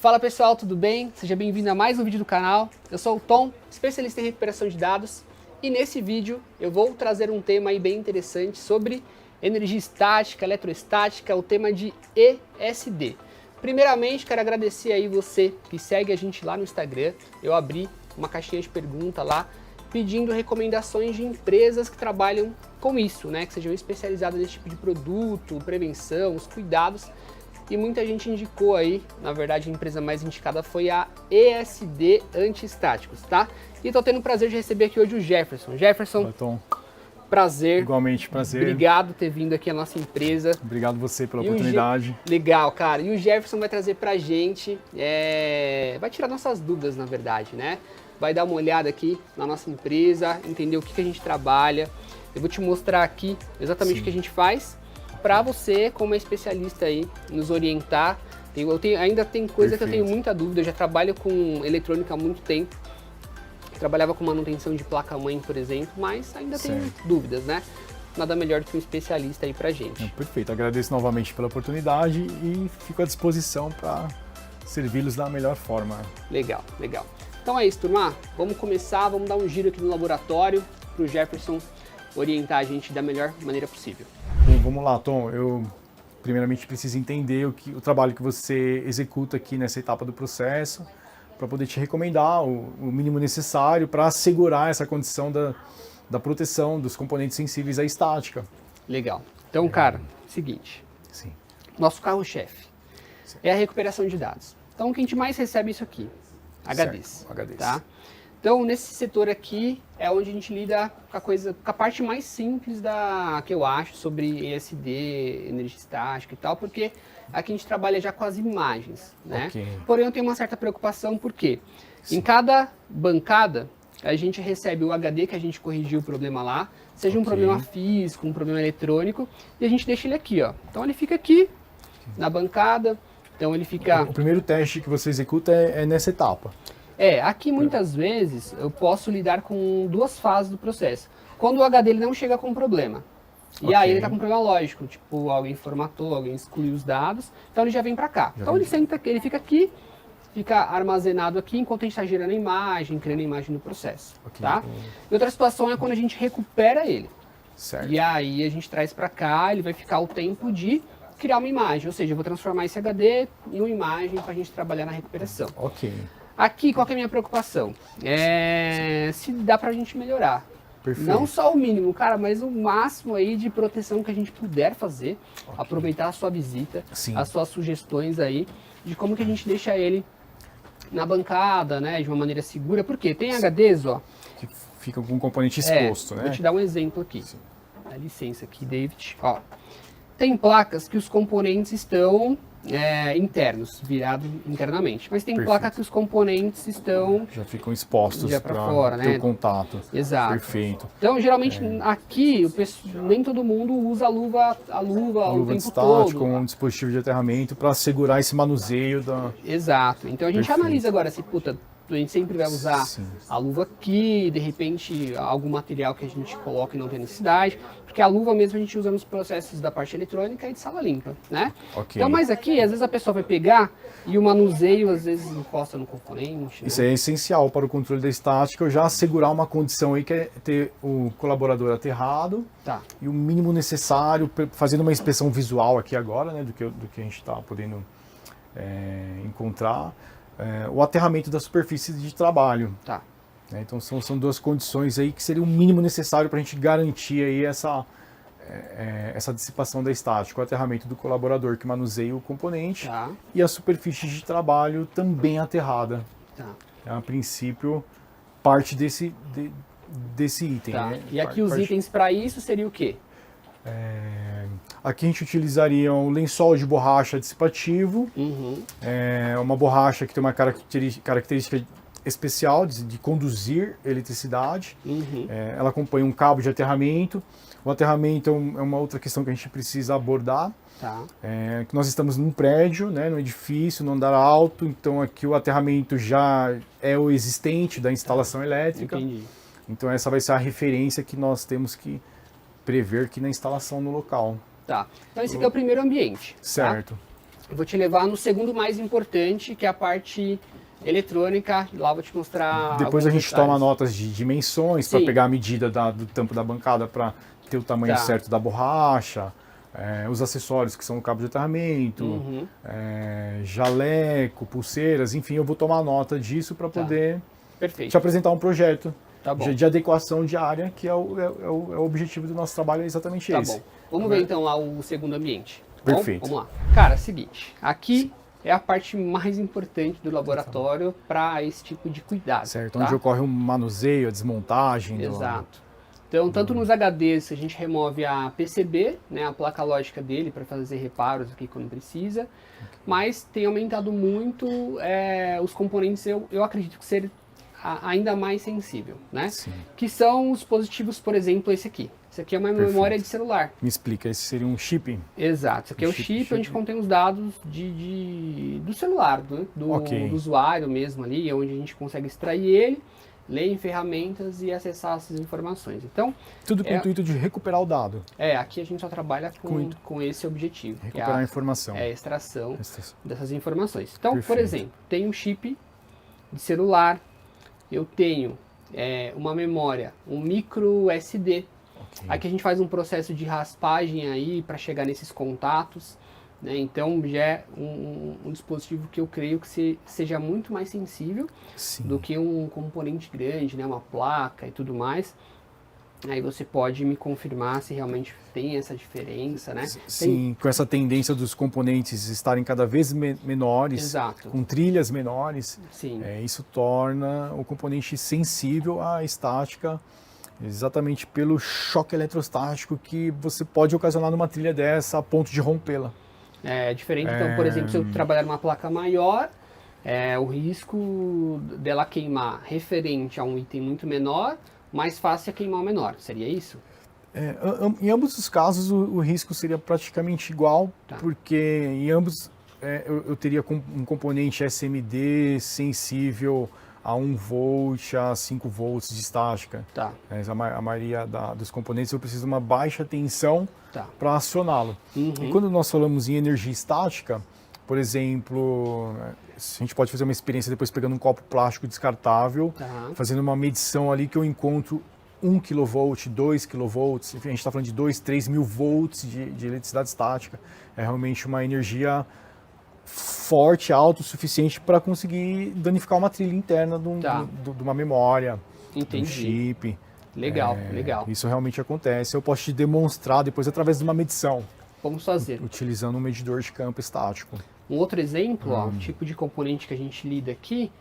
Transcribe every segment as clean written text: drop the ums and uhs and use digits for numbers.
Fala pessoal, tudo bem? Seja bem-vindo a mais um vídeo do canal. Eu sou o Tom, especialista em recuperação de dados, e nesse vídeo eu vou trazer um tema aí bem interessante sobre energia estática, eletroestática, o tema de ESD. Primeiramente, quero agradecer aí você que segue a gente lá no Instagram. Eu abri uma caixinha de pergunta lá pedindo recomendações de empresas que trabalham com isso, né? Que sejam especializadas nesse tipo de produto, prevenção, os cuidados. E muita gente indicou aí, na verdade a empresa mais indicada foi a ESD Antiestáticos, tá? E tô tendo o prazer de receber aqui hoje o Jefferson. Jefferson, Oi, Tom. prazer. Igualmente, prazer. Obrigado por ter vindo aqui à nossa empresa. Obrigado você pela oportunidade. Legal, cara. E o Jefferson vai trazer pra gente, vai tirar nossas dúvidas, na verdade, né? Vai dar uma olhada aqui na nossa empresa, entender o que a gente trabalha. Eu vou te mostrar aqui exatamente o que a gente faz, para você, como especialista aí, nos orientar. Ainda tem coisa que eu tenho muita dúvida. Eu já trabalho com eletrônica há muito tempo. Trabalhava com manutenção de placa-mãe, por exemplo, mas ainda tenho dúvidas, né? Nada melhor do que um especialista aí pra gente. Perfeito, agradeço novamente pela oportunidade e fico à disposição para servi-los da melhor forma. Legal, legal. Então é isso, turma. Vamos começar, vamos dar um giro aqui no laboratório para o Jefferson orientar a gente da melhor maneira possível. Bom, vamos lá, Tom. Eu primeiramente preciso entender o trabalho que você executa aqui nessa etapa do processo, para poder te recomendar o mínimo necessário para assegurar essa condição da proteção dos componentes sensíveis à estática. Legal. Então, cara, seguinte. Sim. Nosso carro-chefe é a recuperação de dados. Então, o que a gente mais recebe é isso aqui, HDs. Certo, HDs. Tá? Então, nesse setor aqui é onde a gente lida com a parte mais simples que eu acho sobre ESD, energia estática e tal, porque aqui a gente trabalha já com as imagens, né? Okay. Porém, eu tenho uma certa preocupação, porque em cada bancada a gente recebe o HD que a gente corrigiu o problema lá, seja um problema físico, um problema eletrônico, e a gente deixa ele aqui, ó. Então ele fica aqui na bancada, então ele fica... O primeiro teste que você executa é nessa etapa. Aqui muitas vezes eu posso lidar com duas fases do processo. Quando o HD ele não chega com problema, e aí ele está com problema lógico, tipo alguém formatou, alguém excluiu os dados, então ele já vem para cá. Então ele fica aqui, fica armazenado aqui enquanto a gente está gerando a imagem, criando a imagem no processo. Tá? E outra situação é quando a gente recupera ele. Certo. E aí a gente traz para cá, ele vai ficar o tempo de criar uma imagem, ou seja, eu vou transformar esse HD em uma imagem para a gente trabalhar na recuperação. Ok. Aqui, qual que é a minha preocupação? Se dá pra gente melhorar. Perfeito. Não só o mínimo, cara, mas o máximo aí de proteção que a gente puder fazer. Aproveitar a sua visita, as suas sugestões aí, de como que a gente deixa ele na bancada, né, de uma maneira segura. Porque tem HDs, ó. Que fica com um componente exposto, né? Vou te dar um exemplo aqui. Dá licença aqui, David. Ó, tem placas que os componentes estão internos, virados internamente. Mas tem placa que os componentes estão... Já ficam expostos para fora, ter né? o contato. Exato. Perfeito. Então, geralmente, aqui, nem todo mundo usa a luva o tempo estática, todo. com um dispositivo de aterramento para assegurar esse manuseio da... Exato. Então, a gente analisa agora se, a gente sempre vai usar a luva aqui, de repente, algum material que a gente coloca e não tem necessidade, porque a luva mesmo a gente usa nos processos da parte eletrônica e de sala limpa, né? Então, mas aqui, às vezes a pessoa vai pegar e o manuseio, às vezes, encosta no componente. Isso é essencial para o controle da estática, eu já assegurar uma condição aí que é ter o colaborador aterrado e o mínimo necessário, fazendo uma inspeção visual aqui agora, né, do que a gente está podendo encontrar. O aterramento da superfície de trabalho. Então são duas condições aí que seria o mínimo necessário para a gente garantir aí essa dissipação da estática. O aterramento do colaborador que manuseia o componente e a superfície de trabalho também aterrada. A princípio, parte desse item. Né? E aqui os itens para isso seria o quê? Aqui a gente utilizaria um lençol de borracha dissipativo, uma borracha que tem uma característica especial de conduzir eletricidade. Ela acompanha um cabo de aterramento. O aterramento é uma outra questão que a gente precisa abordar. Que nós estamos num prédio, né, num edifício, num andar alto, então aqui o aterramento já é o existente da instalação elétrica. Então essa vai ser a referência que nós temos que prever aqui na instalação no local. Então esse aqui é o primeiro ambiente. Certo. Eu vou te levar no segundo mais importante, que é a parte eletrônica. Lá eu vou te mostrar. Depois a gente detalhes. toma notas de dimensões para pegar a medida do tampo da bancada para ter o tamanho certo da borracha, os acessórios que são o cabo de aterramento, jaleco, pulseiras, enfim, eu vou tomar nota disso para poder te apresentar um projeto de adequação de área, que é o objetivo do nosso trabalho, é exatamente esse. Tá bom. Vamos ver então lá o segundo ambiente. Perfeito. Bom, vamos lá. Cara, seguinte, aqui é a parte mais importante do laboratório para esse tipo de cuidado. Certo, onde ocorre o manuseio, a desmontagem. Exato. Então, tanto nos HDs a gente remove a PCB, né, a placa lógica dele, para fazer reparos aqui quando precisa, mas tem aumentado muito os componentes, eu acredito que ser ainda mais sensível, né? Sim. Que são os dispositivos, por exemplo, esse aqui. Esse aqui é uma memória de celular. Me explica, esse seria um chip? Exato, esse aqui é o chip onde contém os dados do celular, do usuário mesmo ali, onde a gente consegue extrair ele, ler em ferramentas e acessar essas informações. Então, tudo com o intuito de recuperar o dado. Aqui a gente só trabalha com esse objetivo. Recuperar a informação. A extração dessas informações. Então, por exemplo, tem um chip de celular, eu tenho uma memória, um micro SD. Aqui a gente faz um processo de raspagem aí para chegar nesses contatos, né? Então já é um dispositivo que eu creio que seja muito mais sensível do que um componente grande, né? Uma placa e tudo mais. Aí você pode me confirmar se realmente tem essa diferença, né? Sim, com essa tendência dos componentes estarem cada vez menores, com trilhas menores, isso torna o componente sensível à estática, exatamente pelo choque eletrostático que você pode ocasionar numa trilha dessa a ponto de rompê-la. É diferente, então, por exemplo, se eu trabalhar numa placa maior, o risco dela queimar referente a um item muito menor, mais fácil é queimar o menor, seria isso? Em ambos os casos o risco seria praticamente igual, porque em ambos eu teria um componente SMD sensível a 1 volt, a 5 volts de estática. A maioria dos componentes eu preciso de uma baixa tensão para acioná-lo. E quando nós falamos em energia estática, por exemplo, a gente pode fazer uma experiência depois pegando um copo plástico descartável, fazendo uma medição ali que eu encontro 1 kV, 2 kV, enfim, a gente está falando de 2, 3 mil volts de eletricidade estática. É realmente uma energia forte, alto, o suficiente para conseguir danificar uma trilha interna de uma memória, de um chip. Legal, legal. Isso realmente acontece. Eu posso te demonstrar depois através de uma medição. Vamos fazer. Utilizando um medidor de campo estático. Um outro exemplo, o tipo de componente que a gente lida aqui,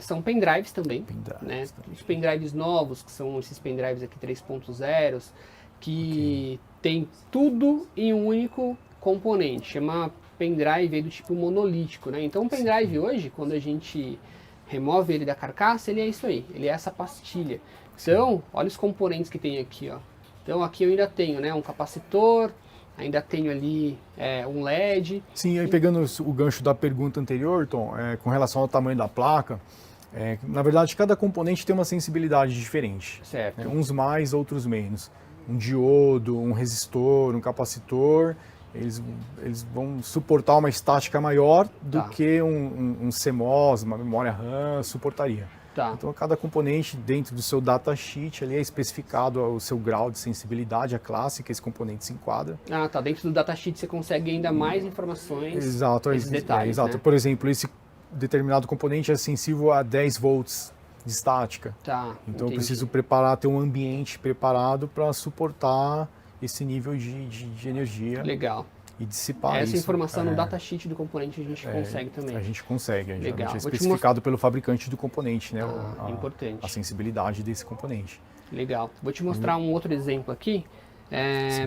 são pendrives também. Né? Os pendrives novos, que são esses pendrives aqui 3.0, que tem tudo em um único componente. Chama pendrive do tipo monolítico, né? Então o pendrive hoje, quando a gente remove ele da carcaça, ele é isso aí, ele é essa pastilha. Então, olha os componentes que tem aqui, ó. Então aqui eu ainda tenho, né, um capacitor, ainda tenho ali um LED. Sim, aí pegando o gancho da pergunta anterior, Tom, com relação ao tamanho da placa, na verdade cada componente tem uma sensibilidade diferente. Certo. Né? Uns mais, outros menos. Um diodo, um resistor, um capacitor, eles vão suportar uma estática maior do que um CMOS, uma memória RAM suportaria. Então cada componente dentro do seu datasheet ali é especificado o seu grau de sensibilidade, a classe que esse componente se enquadra. Dentro do datasheet você consegue ainda mais informações, esses detalhes, exato. Né? Por exemplo, esse determinado componente é sensível a 10 volts de estática. Então eu preciso ter um ambiente preparado para suportar esse nível de energia. Legal. E dissipar essa informação no datasheet do componente a gente consegue também. A gente consegue, Legal. É especificado pelo fabricante do componente, né? Importante. A sensibilidade desse componente. Legal. Vou te mostrar um outro exemplo aqui.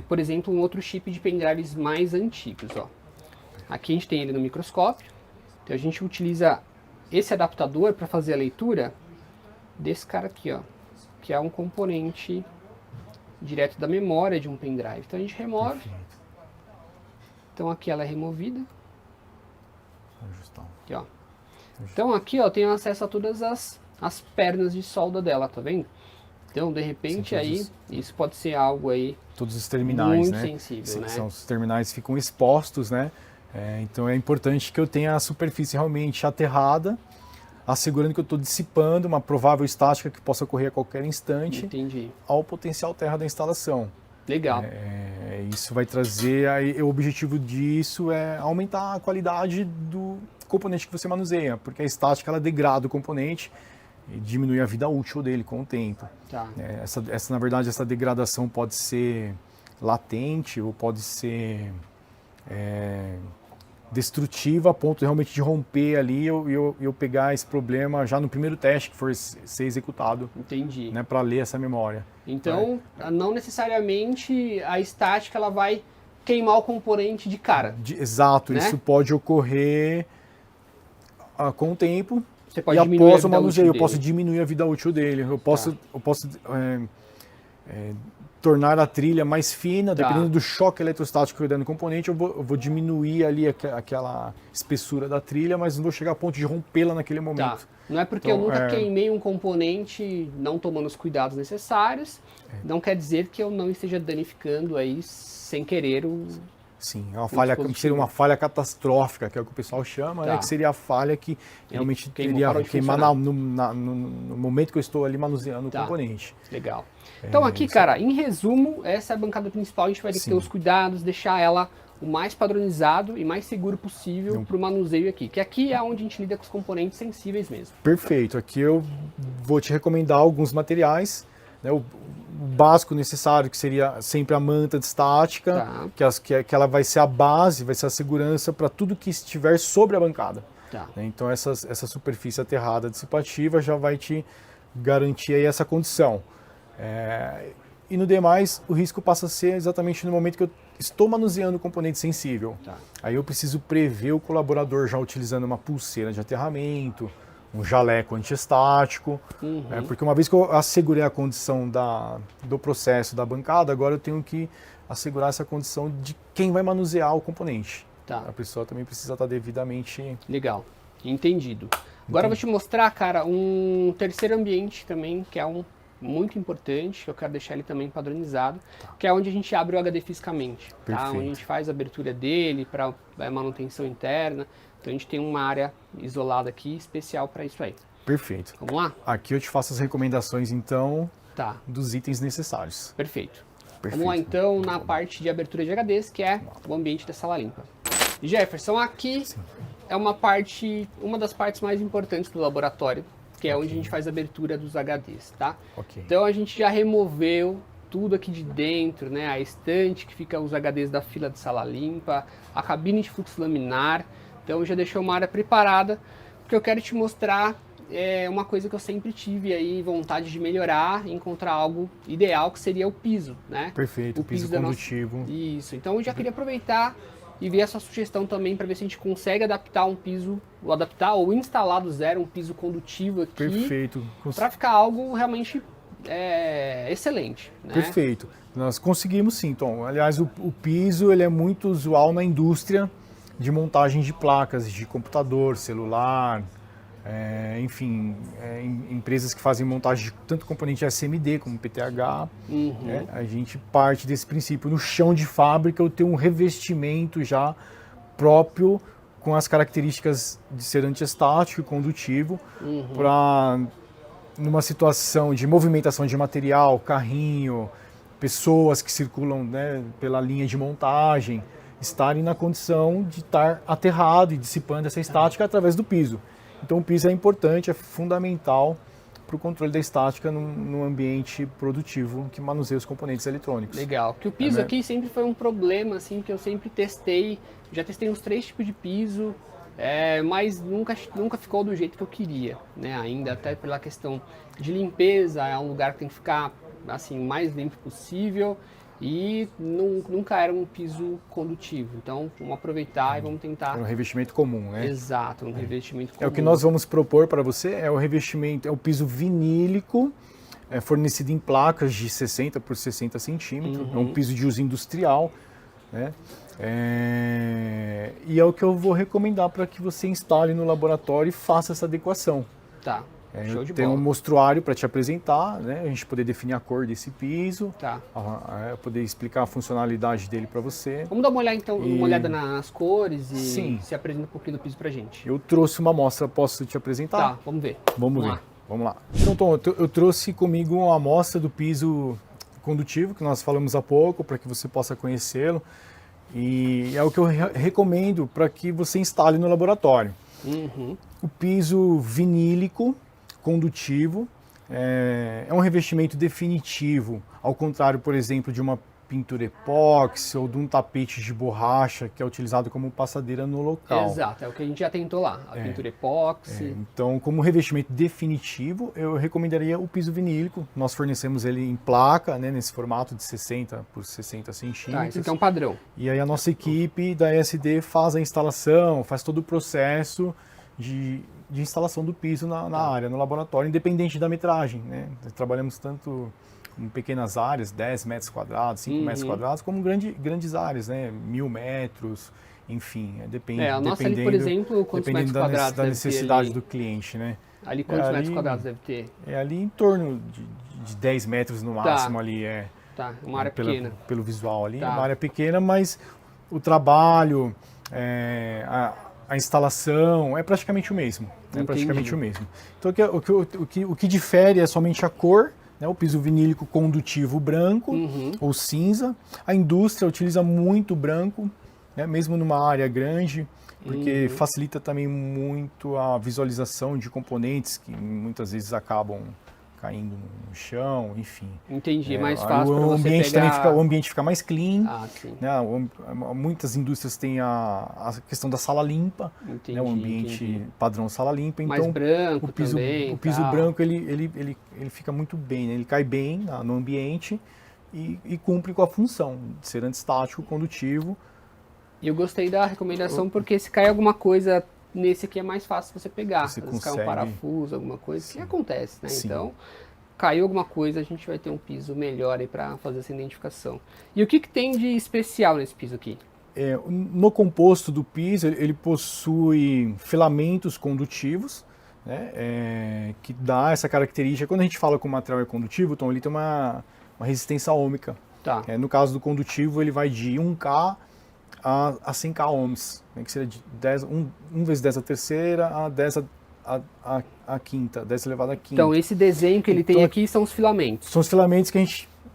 Por exemplo, um outro chip de pendrives mais antigos. Ó. Aqui a gente tem ele no microscópio. Então a gente utiliza esse adaptador para fazer a leitura desse cara aqui, ó, que é um componente direto da memória de um pendrive. Então a gente remove. Então aqui ela é removida. Aqui, ó. Então aqui, ó, tem acesso a todas as pernas de solda dela, tá vendo? Então, de repente, aí, isso pode ser algo aí todos os terminais, muito sensível, né? Os terminais ficam expostos, né? Então é importante que eu tenha a superfície realmente aterrada, assegurando que eu estou dissipando uma provável estática que possa ocorrer a qualquer instante. Entendi. Ao potencial terra da instalação. Legal. Isso vai trazer, aí, o objetivo disso é aumentar a qualidade do componente que você manuseia, porque a estática ela degrada o componente e diminui a vida útil dele com o tempo. Tá. Na verdade, essa degradação pode ser latente ou pode ser destrutiva a ponto realmente de romper ali e eu pegar esse problema já no primeiro teste que for ser executado. Entendi. Né, para ler essa memória. Então, não necessariamente a estática ela vai queimar o componente de cara. Exato, né? Isso pode ocorrer com o tempo. Você pode e diminuir após a o vida manuseio, útil eu posso dele. diminuir a vida útil dele. Eu posso tornar a trilha mais fina, dependendo do choque eletrostático que eu der no componente, eu vou diminuir ali aquela espessura da trilha, mas não vou chegar a ponto de rompê-la naquele momento. Tá. Não é porque eu nunca queimei um componente não tomando os cuidados necessários, não quer dizer que eu não esteja danificando aí sem querer o... Sim, é uma falha, seria uma falha catastrófica, que é o que o pessoal chama, Tá. Que seria a falha que realmente queimou, teria queimar no momento que eu estou ali manuseando o componente. Legal. Então aqui, cara, em resumo, essa é a bancada principal, a gente vai ter que ter os cuidados, deixar ela o mais padronizado e mais seguro possível para o manuseio aqui, que aqui é onde a gente lida com os componentes sensíveis mesmo. Perfeito, aqui eu vou te recomendar alguns materiais, né, o básico necessário, que seria sempre a manta de estática, que ela vai ser a base, vai ser a segurança para tudo que estiver sobre a bancada. Então essa superfície aterrada dissipativa já vai te garantir aí essa condição. E no demais, o risco passa a ser exatamente no momento que eu estou manuseando o componente sensível. Aí eu preciso prever o colaborador já utilizando uma pulseira de aterramento, um jaleco antiestático, porque uma vez que eu assegurei a condição do processo da bancada, agora eu tenho que assegurar essa condição de quem vai manusear o componente. A pessoa também precisa estar devidamente... Legal, entendido. Agora eu vou te mostrar, cara, um terceiro ambiente também, que é muito importante, que eu quero deixar ele também padronizado, que é onde a gente abre o HD fisicamente, onde a gente faz a abertura dele para manutenção interna. Então a gente tem uma área isolada aqui, especial para isso aí. Perfeito. Vamos lá? Aqui eu te faço as recomendações, então, dos itens necessários. Perfeito. Vamos lá, então, na parte de abertura de HDs, que é o ambiente da sala limpa. Jefferson, aqui é uma das partes mais importantes do laboratório, que é onde a gente faz a abertura dos HDs, tá? Então a gente já removeu tudo aqui de dentro, né? A estante que fica os HDs da fila de sala limpa, a cabine de fluxo laminar. Então já deixou uma área preparada, porque eu quero te mostrar uma coisa que eu sempre tive aí vontade de melhorar, encontrar algo ideal, que seria o piso, né? Perfeito, o piso condutivo. Isso, então eu já queria aproveitar e ver a sua sugestão também para ver se a gente consegue adaptar um piso, ou instalar do zero um piso condutivo aqui. Perfeito. Para ficar algo realmente excelente. Né? Perfeito. Nós conseguimos sim, Tom. Aliás, o piso ele é muito usual na indústria de montagem de placas de computador, celular, enfim, empresas que fazem montagem de tanto componente SMD como PTH. A gente parte desse princípio. No chão de fábrica eu tenho um revestimento já próprio com as características de ser antiestático e condutivo para, numa situação de movimentação de material, carrinho, pessoas que circulam, né, pela linha de montagem, estarem na condição de estar aterrado e dissipando essa estática através do piso. Então o piso é importante, é fundamental para o controle da estática num ambiente produtivo que manuseia os componentes eletrônicos. Legal, que o piso aqui sempre foi um problema, assim, que eu sempre testei, já testei uns 3 tipos de piso, mas nunca ficou do jeito que eu queria, né? Ainda até pela questão de limpeza, é um lugar que tem que ficar assim, o mais limpo possível, e nunca era um piso condutivo. Então, vamos aproveitar e vamos tentar... É um revestimento comum, né? Exato, um revestimento comum. O que nós vamos propor para você é o revestimento, é o piso vinílico, fornecido em placas de 60 por 60 centímetros, é um piso de uso industrial, né? E é o que eu vou recomendar para que você instale no laboratório e faça essa adequação. Show de Tem bola. um mostruário para te apresentar, né? A gente poder definir a cor desse piso, Tá. poder explicar a funcionalidade dele para você. Vamos dar uma olhada então, uma olhada nas cores e Sim. se apresenta um pouquinho do piso pra gente. Eu trouxe uma amostra, posso te apresentar? Tá, vamos ver. Vamos ver. lá. Vamos lá. Então, Tom, eu trouxe comigo uma amostra do piso condutivo, que nós falamos há pouco, para que você possa conhecê-lo. E é o que eu recomendo para que você instale no laboratório. Uhum. O piso vinílico condutivo é um revestimento definitivo, ao contrário, por exemplo, de uma pintura epóxi ou de um tapete de borracha que é utilizado como passadeira no local. Exato, é o que a gente já tentou lá, a pintura epóxi. Então, como revestimento definitivo, eu recomendaria o piso vinílico. Nós fornecemos ele em placa, né, nesse formato de 60 por 60 centímetros. Tá, esse aqui é um padrão. E aí a nossa equipe da ESD faz a instalação, faz todo o processo de instalação do piso na área, no laboratório, independente da metragem, né? Trabalhamos tanto em pequenas áreas, 10 metros quadrados, 5 metros quadrados, como grandes áreas, né? 1000 metros, enfim, depende. A nossa ali, por exemplo, quantos metros quadrados da deve necessidade ter do cliente, né? ali quantos metros quadrados deve ter? É ali em torno de 10 metros no máximo ali, Tá, uma área pequena. Pelo visual ali, Tá. uma área pequena, mas o trabalho, a instalação é praticamente o mesmo. É praticamente o mesmo. Então o que difere é somente a cor, né, o piso vinílico condutivo branco ou cinza. A indústria utiliza muito branco, né, mesmo numa área grande, porque facilita também muito a visualização de componentes que muitas vezes acabam caindo no chão, enfim. Entendi, é mais fácil para você ambiente pegar... o ambiente fica mais clean. Ah, sim. Né? Muitas indústrias têm a questão da sala limpa, Entendi, né? Um ambiente padrão sala limpa. Então, mais branco também. O piso branco ele fica muito bem, né? Ele cai bem no ambiente e cumpre com a função de ser antistático, condutivo. E eu gostei da recomendação porque se cai alguma coisa nesse aqui é mais fácil você pegar. Você Se cair um parafuso, alguma coisa, Sim. que acontece, né? Sim. Então, caiu alguma coisa, a gente vai ter um piso melhor aí para fazer essa identificação. E o que tem de especial nesse piso aqui? No composto do piso, ele possui filamentos condutivos, né, que dá essa característica. Quando a gente fala que o material é condutivo, então ele tem uma resistência ôhmica. Tá. No caso do condutivo, ele vai de 1K a 100K ohms, né, que seria de 1 vezes 10 a terceira a 10 a quinta, 10 elevado a quinta. Então, esse desenho que ele tem aqui são os filamentos. São os filamentos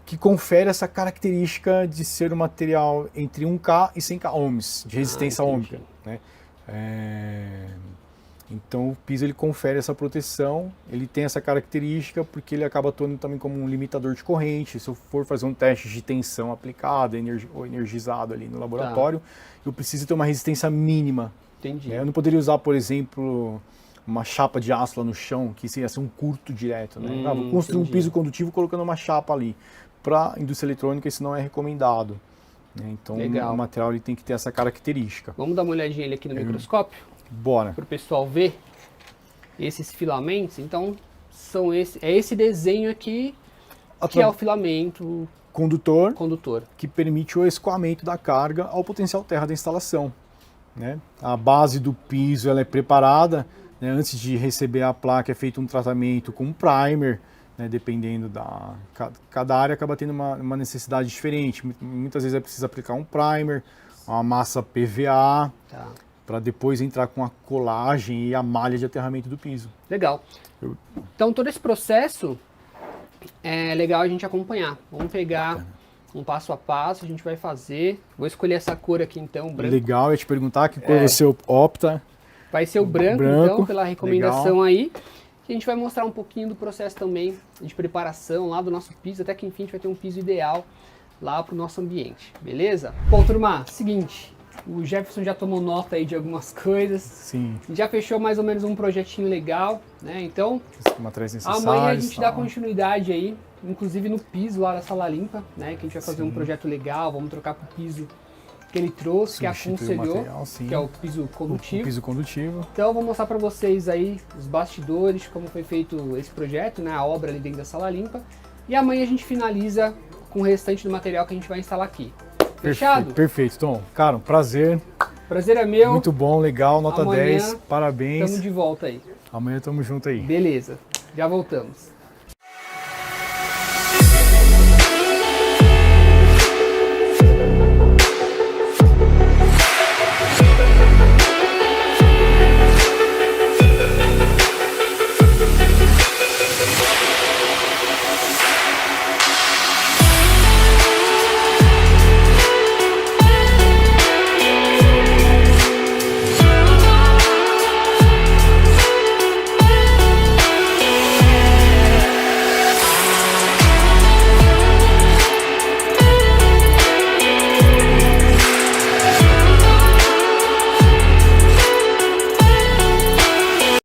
que confere essa característica de ser um material entre 1K e 100K ohms, de resistência ôhmica. Né? Então o piso ele confere essa proteção, ele tem essa característica porque ele acaba atuando também como um limitador de corrente. Se eu for fazer um teste de tensão aplicada ou energizado ali no laboratório, eu preciso ter uma resistência mínima. Entendi. Eu não poderia usar, por exemplo, uma chapa de aço lá no chão, que seria assim, um curto direto. Né? Vou construir um piso condutivo colocando uma chapa ali. Para a indústria eletrônica isso não é recomendado. Né? Então o material ele tem que ter essa característica. Vamos dar uma olhadinha ele aqui no microscópio? Bora. Para o pessoal ver esses filamentos. Então, é esse desenho aqui que é o filamento condutor que permite o escoamento da carga ao potencial terra da instalação. Né? A base do piso ela é preparada, né? Antes de receber a placa é feito um tratamento com um primer, né? Dependendo cada área acaba tendo uma necessidade diferente. Muitas vezes é preciso aplicar um primer, uma massa PVA, para depois entrar com a colagem e a malha de aterramento do piso. Legal. Então todo esse processo é legal a gente acompanhar. Vamos pegar um passo a passo, a gente vai fazer. Vou escolher essa cor aqui então, branco. Legal, eu ia te perguntar que cor você opta. Vai ser o branco então, pela recomendação aí. E a gente vai mostrar um pouquinho do processo também de preparação lá do nosso piso, até que enfim a gente vai ter um piso ideal lá para o nosso ambiente, beleza? Bom, turma, seguinte. O Jefferson já tomou nota aí de algumas coisas. Sim. Já fechou mais ou menos um projetinho legal, né? Então, materiais amanhã a gente dá continuidade aí, inclusive no piso lá da sala limpa, né? Que a gente vai fazer um projeto legal, vamos trocar pro piso que ele trouxe, que aconselhou, que é o piso condutivo. O piso condutivo. Então, eu vou mostrar para vocês aí os bastidores, como foi feito esse projeto, né? A obra ali dentro da sala limpa. E amanhã a gente finaliza com o restante do material que a gente vai instalar aqui. Fechado? Perfeito, Tom. Cara, um prazer. Prazer é meu. Muito bom, legal, nota Amanhã 10, parabéns. Estamos de volta aí. Amanhã tamo junto aí. Beleza, já voltamos.